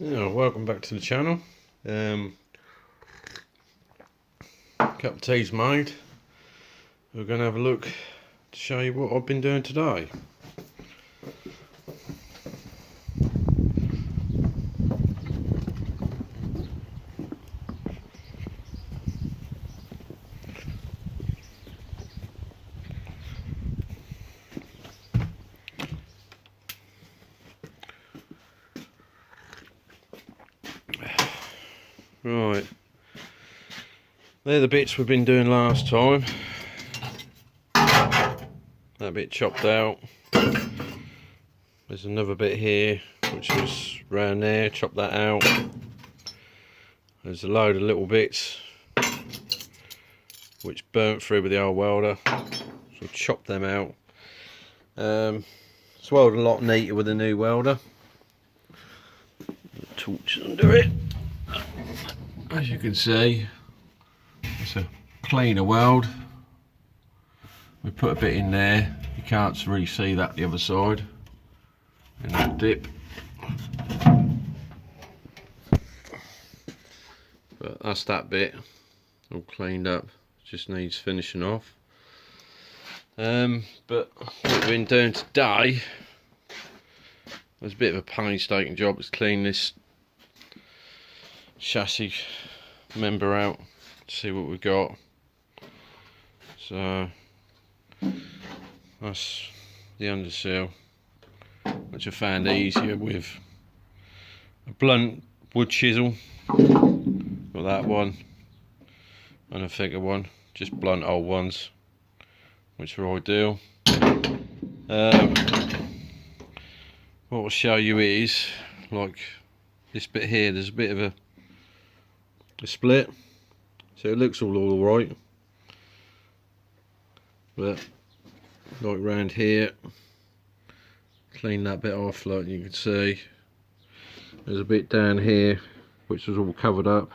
Yeah, welcome back to the channel. Cup of tea's made. We're going to have a look to show you what I've been doing today. Right, they're the bits we've been doing last time. That bit chopped out. There's another bit here which was round there, chop that out. There's a load of little bits which burnt through with the old welder, so chop them out. It's welded a lot neater with the new welder. The torch under it, as you can see, it's a cleaner weld. We put a bit in there, you can't really see that the other side in that dip, but that's that bit all cleaned up, just needs finishing off. But what we've been doing today was a bit of a painstaking job. It's clean this chassis member out to see what we've got. So that's the underseal, which I found easier with a blunt wood chisel. Got that one and a thicker one, just blunt old ones, which are ideal. What I'll show you is, like this bit here, there's a bit of a split, so it looks all right, but like round here, clean that bit off. Like you can see, there's a bit down here which was all covered up.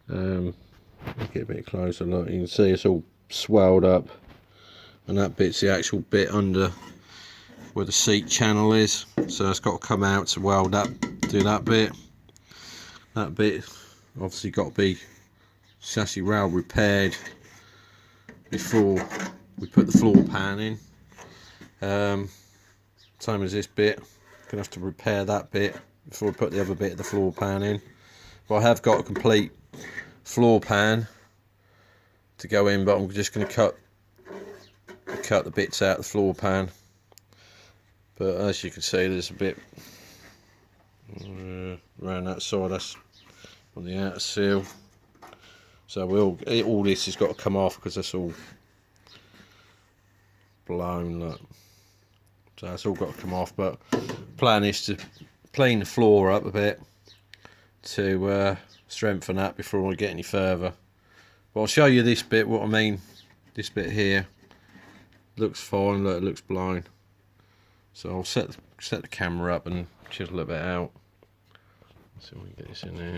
Get a bit closer, look, you can see it's all swelled up, and that bit's the actual bit under where the seat channel is, so it's got to come out to weld up, do that bit. That bit obviously got to be chassis rail repaired before we put the floor pan in. Same as this bit, gonna have to repair that bit before we put the other bit of the floor pan in. But I have got a complete floor pan to go in, but I'm just going to cut the bits out of the floor pan. But as you can see, there's a bit around that side, that's on the outer seal. So all this has got to come off because that's all blown. Look. So that's all got to come off. But the plan is to clean the floor up a bit to strengthen that before I get any further. But I'll show you this bit, what I mean. This bit here looks fine, look, it looks blown. So I'll set the camera up and chisel a bit out. Let's see if we can get this in there.